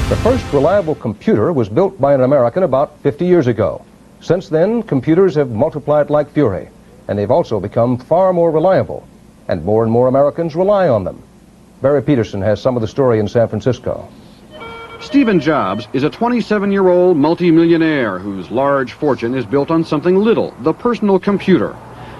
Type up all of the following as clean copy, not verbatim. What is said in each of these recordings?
The first reliable computer was built by an American about 50 years ago. Since then, computers have multiplied like fury, and they've also become far more reliable, and more Americans rely on them. Barry Peterson has some of the story in San Francisco. Stephen Jobs is a 27-year-old multimillionaire whose large fortune is built on something little, the personal computer.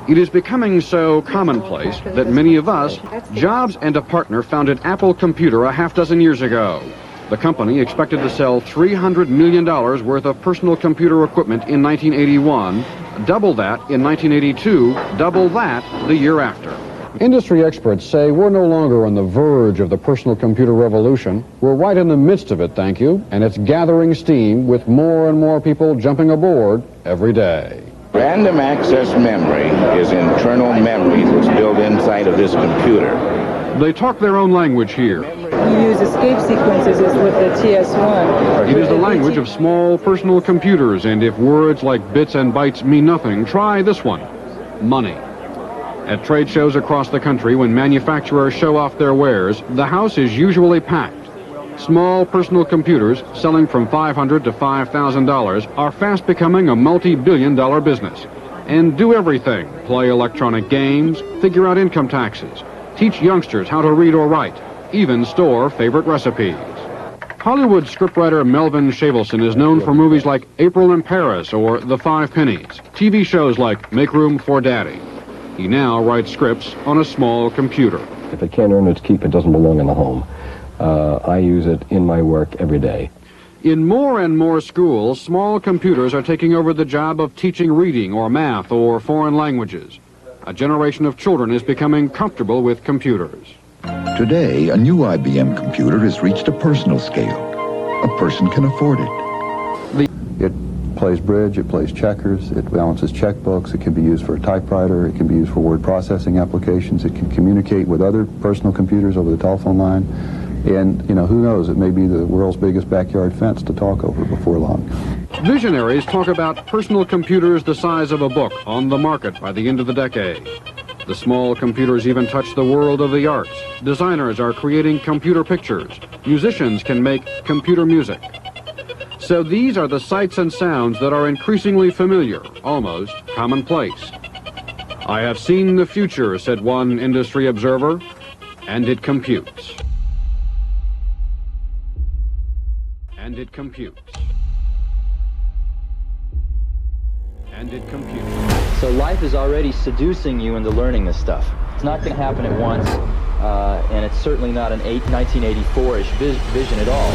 It is becoming so commonplace that many of us, Jobs and a partner founded Apple Computer a half-dozen years ago. The company expected to sell $300 million worth of personal computer equipment in 1981, double that in 1982, double that the year after. Industry experts say we're no longer on the verge of the personal computer revolution. We're right in the midst of it, thank you, and it's gathering steam with more and more people jumping aboard every day. Random access memory is internal memory that's built inside of this computer. They talk their own language here. You use escape sequences with the TS1. It is the language of small personal computers, and if words like bits and bytes mean nothing, try this one: money. At trade shows across the country, when manufacturers show off their wares, the house is usually packed. Small personal computers, selling from $500 to $5,000, are fast becoming a multi-billion-dollar business. And do everything: play electronic games, figure out income taxes, teach youngsters how to read or write, even store favorite recipes. Hollywood scriptwriter Melvin Shavelson is known for movies like April in Paris or The Five Pennies, TV shows like Make Room for Daddy. He now writes scripts on a small computer. If it can't earn its keep, it doesn't belong in the home. I use it in my work every day. In more and more schools, small computers are taking over the job of teaching reading or math or foreign languages. A generation of children is becoming comfortable with computers. Today, a new IBM computer has reached a personal scale. A person can afford it. It plays bridge, it plays checkers, it balances checkbooks, it can be used for a typewriter, it can be used for word processing applications, it can communicate with other personal computers over the telephone line, and, you know, who knows, it may be the world's biggest backyard fence to talk over before long. Visionaries talk about personal computers the size of a book on the market by the end of the decade. The small computers even touch the world of the arts. Designers are creating computer pictures. Musicians can make computer music. So these are the sights and sounds that are increasingly familiar, almost commonplace. I have seen the future, said one industry observer, and it computes. And it computes. And it computes. So life is already seducing you into learning this stuff. It's not going to happen at once, and it's certainly not an 1984-ish vision at all.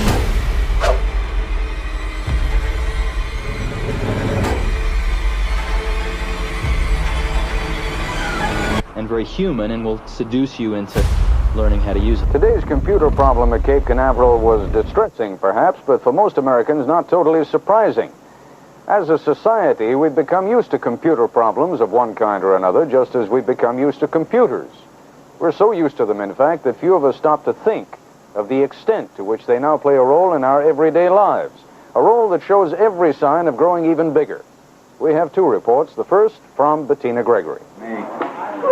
And very human, and will seduce you into learning how to use it. Today's computer problem at Cape Canaveral was distressing, perhaps, but for most Americans, not totally surprising. As a society, we've become used to computer problems of one kind or another, just as we've become used to computers. We're so used to them, in fact, that few of us stop to think of the extent to which they now play a role in our everyday lives, a role that shows every sign of growing even bigger. We have two reports, the first from Bettina Gregory.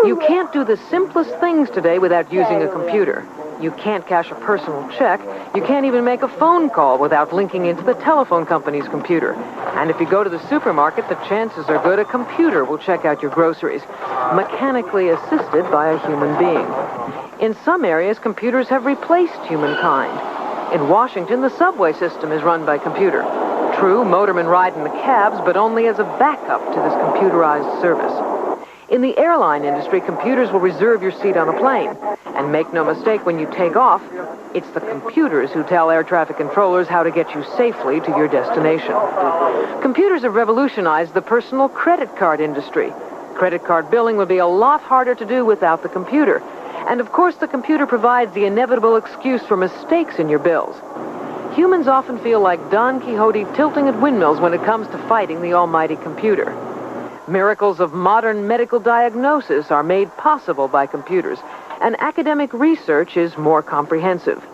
You can't do the simplest things today without using a computer. You can't cash a personal check. You can't even make a phone call without linking into the telephone company's computer. And if you go to the supermarket, the chances are good a computer will check out your groceries, mechanically assisted by a human being. In some areas, computers have replaced humankind. In Washington, the subway system is run by computer. True, motormen ride in the cabs, but only as a backup to this computerized service. In the airline industry, computers will reserve your seat on a plane. And make no mistake, when you take off, it's the computers who tell air traffic controllers how to get you safely to your destination. Computers have revolutionized the personal credit card industry. Credit card billing would be a lot harder to do without the computer. And of course, the computer provides the inevitable excuse for mistakes in your bills. Humans often feel like Don Quixote tilting at windmills when it comes to fighting the almighty computer. Miracles of modern medical diagnosis are made possible by computers, and academic research is more comprehensive.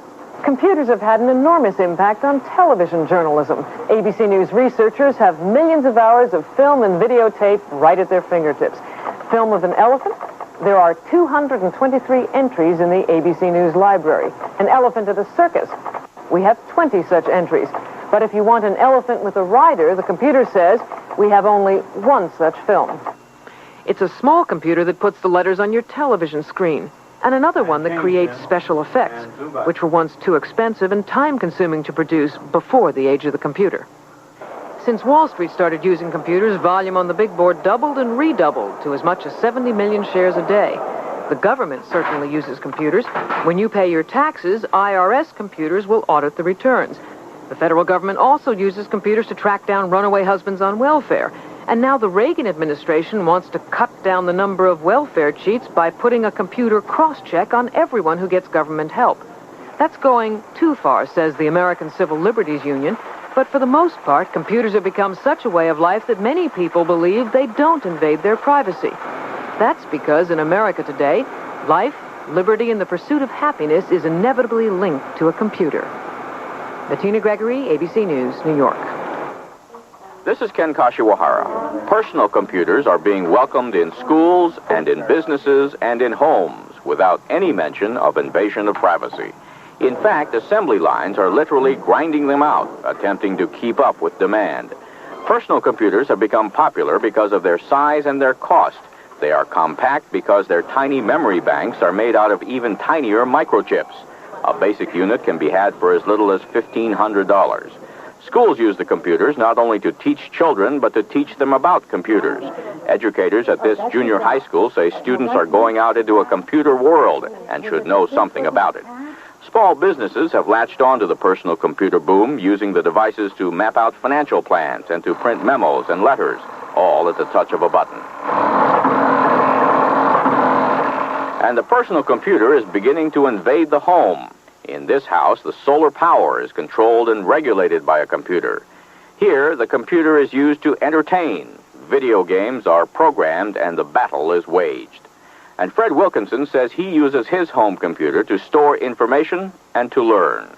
Computers have had an enormous impact on television journalism. ABC News researchers have millions of hours of film and videotape right at their fingertips. Film of an elephant? There are 223 entries in the ABC News library. An elephant at a circus? We have 20 such entries. But if you want an elephant with a rider, the computer says we have only one such film. It's a small computer that puts the letters on your television screen, and another one that creates special effects, which were once too expensive and time-consuming to produce before the age of the computer. Since Wall Street started using computers, volume on the big board doubled and redoubled to as much as 70 million shares a day. The government certainly uses computers. When you pay your taxes, IRS computers will audit the returns. The federal government also uses computers to track down runaway husbands on welfare. And now the Reagan administration wants to cut down the number of welfare cheats by putting a computer cross-check on everyone who gets government help. That's going too far, says the American Civil Liberties Union. But for the most part, computers have become such a way of life that many people believe they don't invade their privacy. That's because in America today, life, liberty, and the pursuit of happiness is inevitably linked to a computer. Bettina Gregory, ABC News, New York. This is Ken Kashiwahara. Personal computers are being welcomed in schools and in businesses and in homes without any mention of invasion of privacy. In fact, assembly lines are literally grinding them out, attempting to keep up with demand. Personal computers have become popular because of their size and their cost. They are compact because their tiny memory banks are made out of even tinier microchips. A basic unit can be had for as little as $1,500. Schools use the computers not only to teach children, but to teach them about computers. Educators at this junior high school say students are going out into a computer world and should know something about it. Small businesses have latched on to the personal computer boom, using the devices to map out financial plans and to print memos and letters, all at the touch of a button. And the personal computer is beginning to invade the home. In this house, the solar power is controlled and regulated by a computer. Here, the computer is used to entertain. Video games are programmed and the battle is waged. And Fred Wilkinson says he uses his home computer to store information and to learn.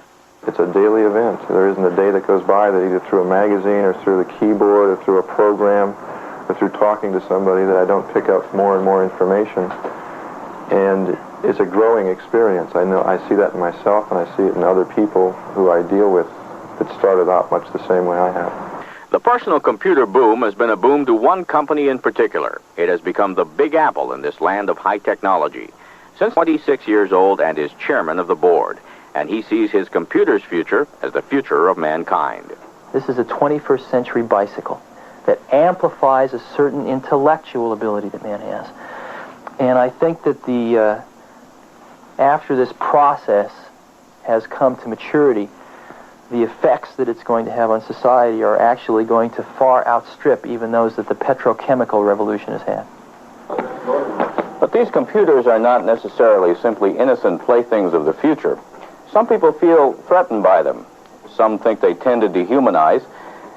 It's a daily event. There isn't a day that goes by that either through a magazine or through the keyboard or through a program or through talking to somebody that I don't pick up more and more information. And it's a growing experience. I see that in myself, and I see it in other people who I deal with that started out much the same way I have. The personal computer boom has been a boom to one company in particular. It has become the Big Apple in this land of high technology. Since 26 years old and is chairman of the board, and he sees his computer's future as the future of mankind. This is a 21st century bicycle that amplifies a certain intellectual ability that man has. And I think that after this process has come to maturity, the effects that it's going to have on society are actually going to far outstrip even those that the petrochemical revolution has had. But these computers are not necessarily simply innocent playthings of the future. Some people feel threatened by them. Some think they tend to dehumanize,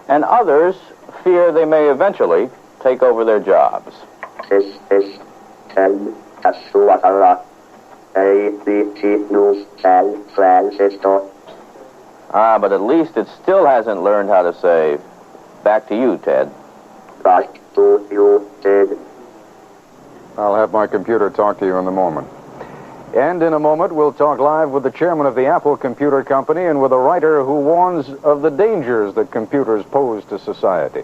and others fear they may eventually take over their jobs. This is Ken Kashiwahara, ABC News, San Francisco. But at least it still hasn't learned how to say, back to you, Ted. Back to you, Ted. I'll have my computer talk to you in a moment. And in a moment, we'll talk live with the chairman of the Apple Computer Company and with a writer who warns of the dangers that computers pose to society.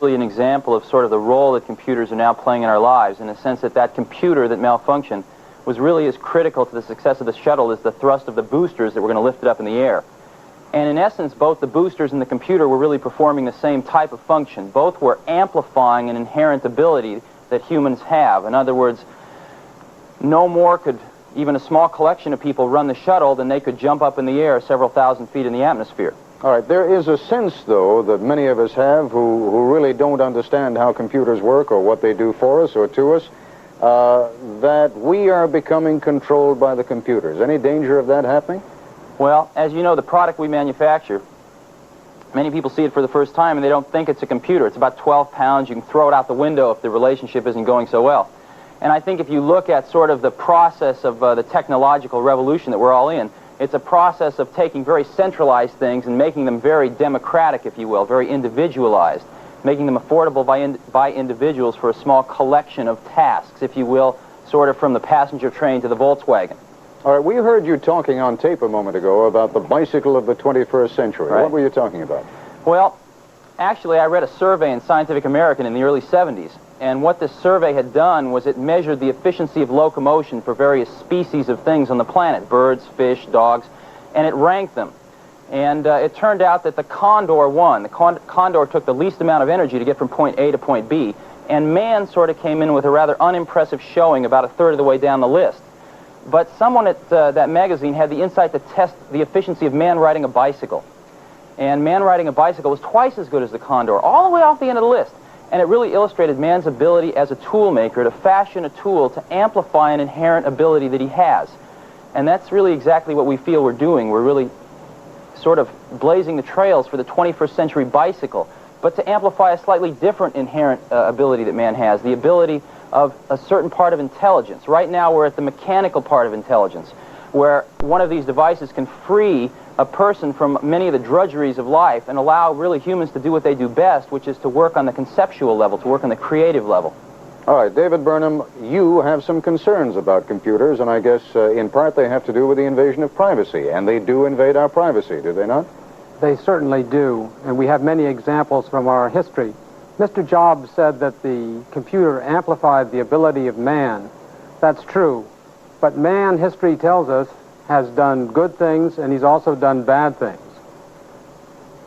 Really an example of sort of the role that computers are now playing in our lives, in the sense that that computer that malfunctioned was really as critical to the success of the shuttle as the thrust of the boosters that were going to lift it up in the air. And in essence, both the boosters and the computer were really performing the same type of function. Both were amplifying an inherent ability that humans have. In other words, no more could even a small collection of people run the shuttle than they could jump up in the air several thousand feet in the atmosphere. All right, there is a sense, though, that many of us have who really don't understand how computers work or what they do for us or to us, that we are becoming controlled by the computers. Any danger of that happening? Well, as you know, the product we manufacture, many people see it for the first time and they don't think it's a computer. It's about 12 pounds. You can throw it out the window if the relationship isn't going so well. And I think if you look at sort of the process of the technological revolution that we're all in, it's a process of taking very centralized things and making them very democratic, if you will, very individualized, making them affordable by individuals for a small collection of tasks, if you will, sort of from the passenger train to the Volkswagen. All right, we heard you talking on tape a moment ago about the bicycle of the 21st century. Right. What were you talking about? Well, actually, I read a survey in Scientific American in the early 70s, and what this survey had done was it measured the efficiency of locomotion for various species of things on the planet, birds, fish, dogs, and it ranked them. And it turned out that the condor won. The condor took the least amount of energy to get from point A to point B, and man sort of came in with a rather unimpressive showing about a third of the way down the list. But someone at that magazine had the insight to test the efficiency of man riding a bicycle. And man riding a bicycle was twice as good as the condor, all the way off the end of the list. And it really illustrated man's ability as a tool maker to fashion a tool to amplify an inherent ability that he has. And that's really exactly what we feel we're doing. We're really sort of blazing the trails for the 21st century bicycle, but to amplify a slightly different inherent ability that man has, the ability of a certain part of intelligence. Right now we're at the mechanical part of intelligence, where one of these devices can free a person from many of the drudgeries of life and allow really humans to do what they do best, which is to work on the conceptual level, to work on the creative level. All right, David Burnham, you have some concerns about computers, and I guess in part they have to do with the invasion of privacy, and they do invade our privacy, do they not? They certainly do, and we have many examples from our history. Mr. Jobs said that the computer amplified the ability of man. That's true, but man, history tells us, has done good things, and he's also done bad things.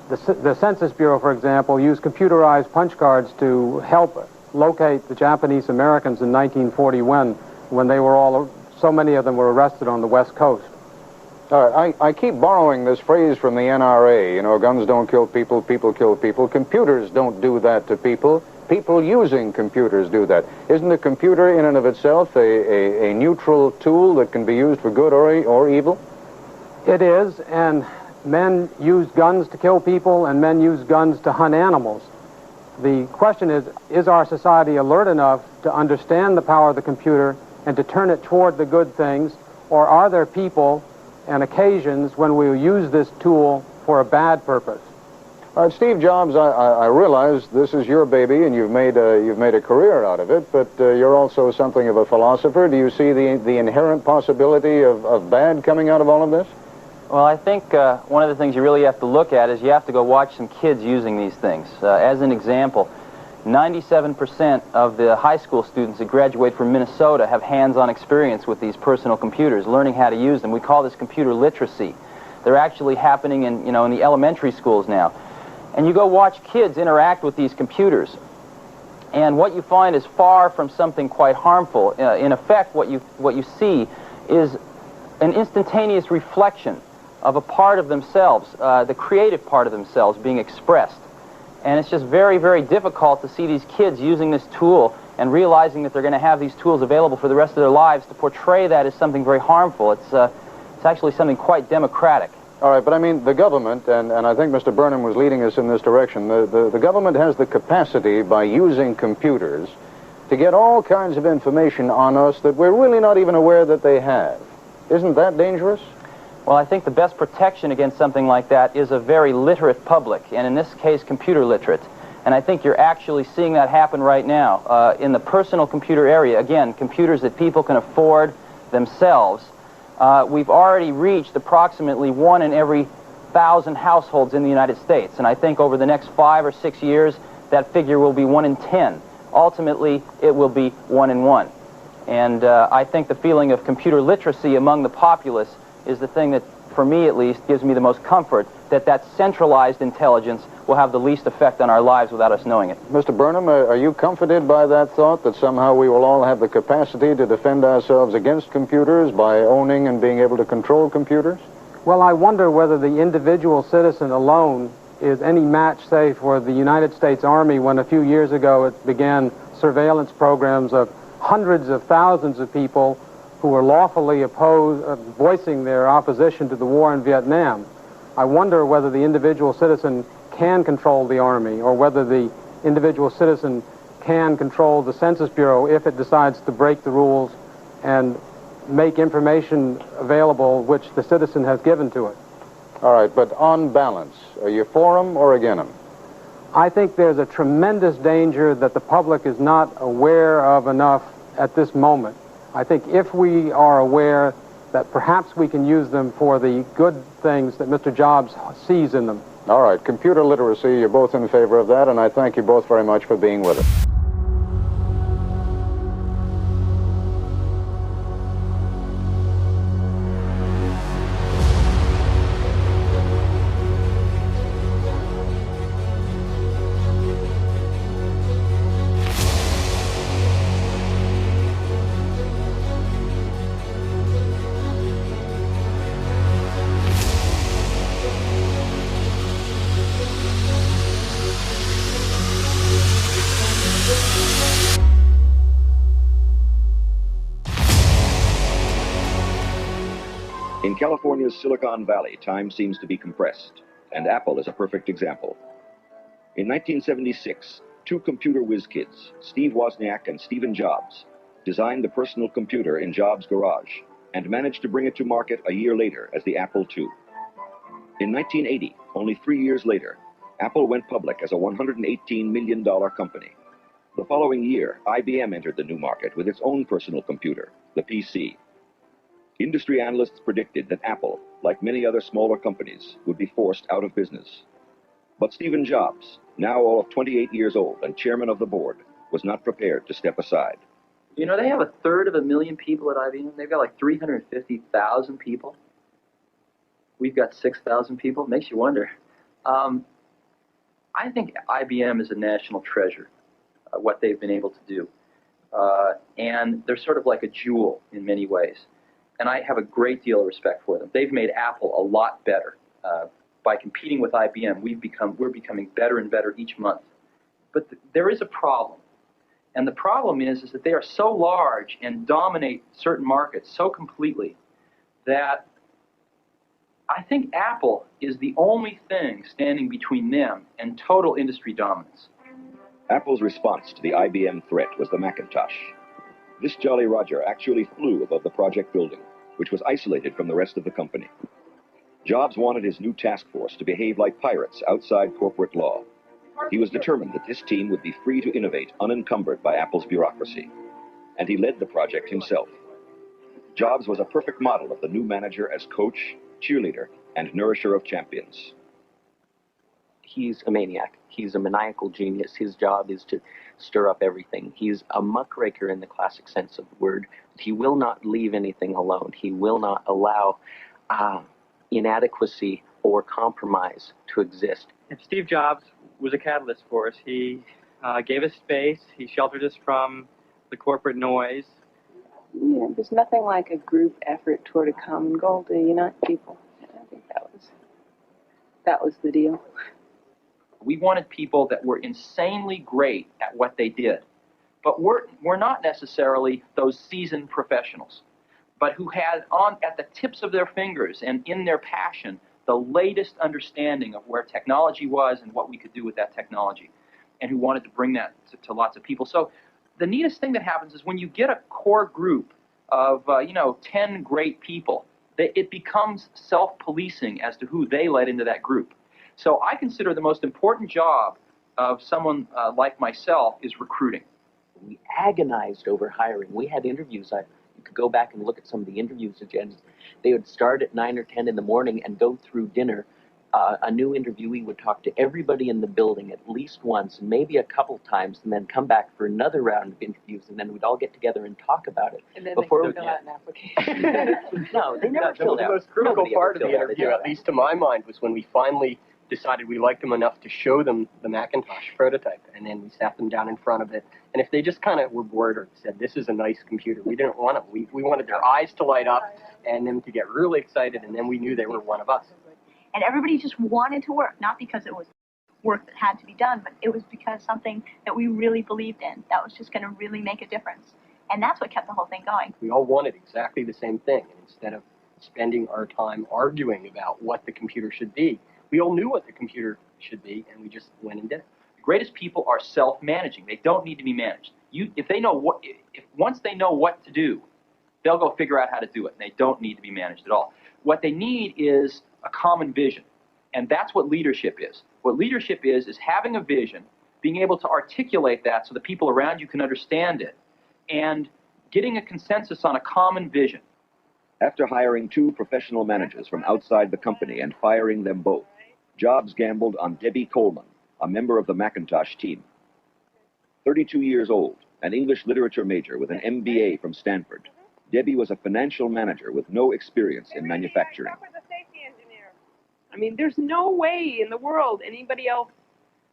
The Census Bureau, for example, used computerized punch cards to help locate the Japanese Americans in 1941 when they were all, so many of them were arrested on the West Coast. All right, I keep borrowing this phrase from the NRA, you know, guns don't kill people, people kill people. Computers don't do that to people. People using computers do that. Isn't a computer in and of itself a neutral tool that can be used for good or evil? It is, and men use guns to kill people, and men use guns to hunt animals. The question is our society alert enough to understand the power of the computer and to turn it toward the good things, or are there people and occasions when we use this tool for a bad purpose? All right, Steve Jobs, I realize this is your baby and you've made a career out of it, but you're also something of a philosopher. Do you see the inherent possibility of bad coming out of all of this? Well, I think one of the things you really have to look at is you have to go watch some kids using these things. As an example, 97% of the high school students that graduate from Minnesota have hands-on experience with these personal computers, learning how to use them. We call this computer literacy. They're actually happening in the elementary schools now. And you go watch kids interact with these computers, and what you find is far from something quite harmful. In effect, what you see is an instantaneous reflection of a part of themselves, the creative part of themselves being expressed. And it's just very, very difficult to see these kids using this tool and realizing that they're going to have these tools available for the rest of their lives, to portray that as something very harmful. It's actually something quite democratic. All right, but I mean, the government, and I think Mr. Burnham was leading us in this direction, the government has the capacity, by using computers, to get all kinds of information on us that we're really not even aware that they have. Isn't that dangerous? Well, I think the best protection against something like that is a very literate public, and in this case, computer literate. And I think you're actually seeing that happen right now. In the personal computer area, again, computers that people can afford themselves, we've already reached approximately 1 in every 1,000 households in the United States. And I think over the next 5 or 6 years, that figure will be 1 in 10. Ultimately, it will be 1 in 1. And I think the feeling of computer literacy among the populace is the thing that, for me at least, gives me the most comfort, that centralized intelligence will have the least effect on our lives without us knowing it. Mr. Burnham, are you comforted by that thought, that somehow we will all have the capacity to defend ourselves against computers by owning and being able to control computers? Well, I wonder whether the individual citizen alone is any match, say, for the United States Army, when a few years ago it began surveillance programs of hundreds of thousands of people who were lawfully voicing their opposition to the war in Vietnam. I wonder whether the individual citizen can control the Army, or whether the individual citizen can control the Census Bureau if it decides to break the rules and make information available which the citizen has given to it. All right, but on balance, are you for them or against them? I think there's a tremendous danger that the public is not aware of enough at this moment. I think if we are aware that perhaps we can use them for the good things that Mr. Jobs sees in them. All right, computer literacy, you're both in favor of that, and I thank you both very much for being with us. In California's Silicon Valley, time seems to be compressed, and Apple is a perfect example. In 1976, two computer whiz kids, Steve Wozniak and Stephen Jobs, designed the personal computer in Jobs' garage and managed to bring it to market a year later as the Apple II. In 1980, only 3 years later, Apple went public as a $118 million company. The following year, IBM entered the new market with its own personal computer, the PC. Industry analysts predicted that Apple, like many other smaller companies, would be forced out of business. But Stephen Jobs, now all of 28 years old and chairman of the board, was not prepared to step aside. You know, they have 1/3 people at IBM. They've got like 350,000 people. We've got 6,000 people. It makes you wonder. I think IBM is a national treasure, what they've been able to do. And they're sort of like a jewel in many ways. And I have a great deal of respect for them. They've made Apple a lot better. By competing with IBM, we're becoming better and better each month. But there is a problem. And the problem is that they are so large and dominate certain markets so completely that I think Apple is the only thing standing between them and total industry dominance. Apple's response to the IBM threat was the Macintosh. This Jolly Roger actually flew above the project building, which was isolated from the rest of the company. Jobs wanted his new task force to behave like pirates outside corporate law. He was determined that this team would be free to innovate unencumbered by Apple's bureaucracy. And he led the project himself. Jobs was a perfect model of the new manager as coach, cheerleader, and nourisher of champions. He's a maniac. He's a maniacal genius. His job is to stir up everything. He's a muckraker in the classic sense of the word. He will not leave anything alone. He will not allow inadequacy or compromise to exist. And Steve Jobs was a catalyst for us. He gave us space. He sheltered us from the corporate noise. Yeah, there's nothing like a group effort toward a common goal to unite people. I think that was the deal. We wanted people that were insanely great at what they did, but we're not necessarily those seasoned professionals, but who had at the tips of their fingers and in their passion the latest understanding of where technology was and what we could do with that technology, and who wanted to bring that to lots of people. So the neatest thing that happens is when you get a core group of 10 great people, it becomes self-policing as to who they let into that group. So I consider the most important job of someone like myself is recruiting. We agonized over hiring. We had interviews. You could go back and look at some of the interviews agendas. They would start at 9 or 10 in the morning and go through dinner. A new interviewee would talk to everybody in the building at least once, and maybe a couple times, and then come back for another round of interviews, and then we'd all get together and talk about it. And then before they fill out an application. No, they never filled out. The most critical Nobody part of ever the filled out. interview, at least to my mind, was when we finally decided we liked them enough to show them the Macintosh prototype, and then we sat them down in front of it. And if they just kind of were bored or said, this is a nice computer, we didn't want them. We wanted their eyes to light up and them to get really excited, and then we knew they were one of us. And everybody just wanted to work, not because it was work that had to be done, but it was because something that we really believed in that was just going to really make a difference. And that's what kept the whole thing going. We all wanted exactly the same thing, and instead of spending our time arguing about what the computer should be, we all knew what the computer should be, and we just went and did it. The greatest people are self-managing. They don't need to be managed. Once they know what to do, they'll go figure out how to do it. And they don't need to be managed at all. What they need is a common vision, and that's what leadership is. What leadership is having a vision, being able to articulate that so the people around you can understand it, and getting a consensus on a common vision. After hiring 2 professional managers from outside the company and firing them both, Jobs gambled on Debbie Coleman, a member of the Macintosh team. 32 years old, an English literature major with an MBA from Stanford, Debbie was a financial manager with no experience in manufacturing. I mean, there's no way in the world anybody else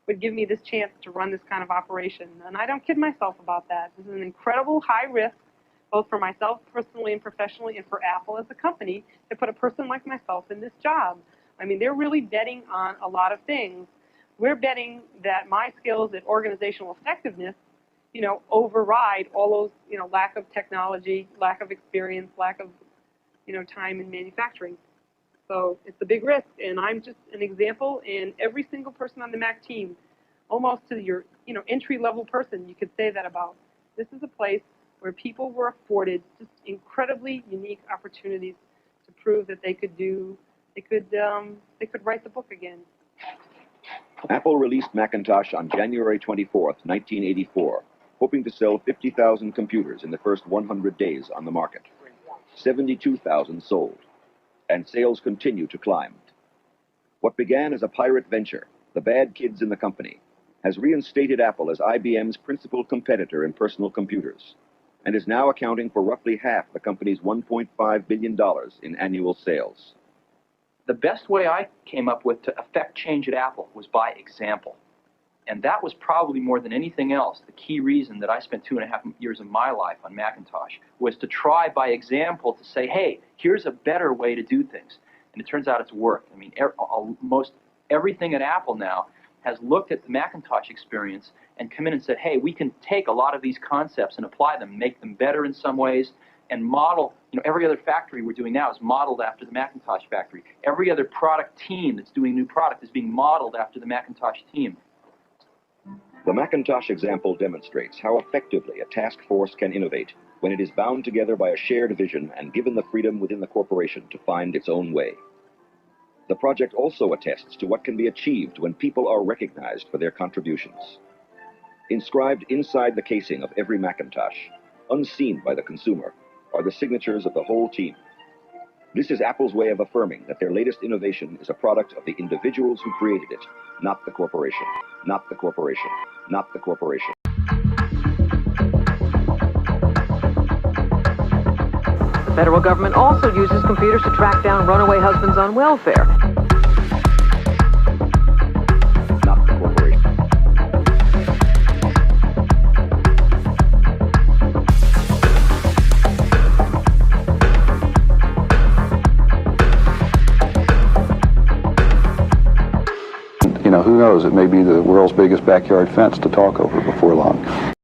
would give me this chance to run this kind of operation. And I don't kid myself about that. This is an incredible high risk, both for myself personally and professionally, and for Apple as a company, to put a person like myself in this job. I mean, they're really betting on a lot of things. We're betting that my skills at organizational effectiveness, you know, override all those, you know, lack of technology, lack of experience, lack of, you know, time in manufacturing. So it's a big risk, and I'm just an example, and every single person on the Mac team, almost to your, you know, entry-level person, you could say that about. This is a place where people were afforded just incredibly unique opportunities to prove that they could write the book again. Apple released Macintosh on January 24th, 1984, hoping to sell 50,000 computers in the first 100 days on the market. 72,000 sold, and sales continue to climb. What began as a pirate venture, the bad kids in the company, has reinstated Apple as IBM's principal competitor in personal computers, and is now accounting for roughly half the company's $1.5 billion in annual sales. The best way I came up with to affect change at Apple was by example. And that was probably more than anything else, the key reason that I spent 2.5 years of my life on Macintosh, was to try by example to say, hey, here's a better way to do things. And it turns out it's worked. I mean, most everything at Apple now has looked at the Macintosh experience and come in and said, hey, we can take a lot of these concepts and apply them, make them better in some ways, and model, you know, every other factory we're doing now is modeled after the Macintosh factory. Every other product team that's doing new product is being modeled after the Macintosh team. The Macintosh example demonstrates how effectively a task force can innovate when it is bound together by a shared vision and given the freedom within the corporation to find its own way. The project also attests to what can be achieved when people are recognized for their contributions. Inscribed inside the casing of every Macintosh, unseen by the consumer, are the signatures of the whole team. This is Apple's way of affirming that their latest innovation is a product of the individuals who created it, not the corporation, not the corporation, not the corporation. The federal government also uses computers to track down runaway husbands on welfare. Not the corporation. You know, who knows? It may be the world's biggest backyard fence to talk over before long.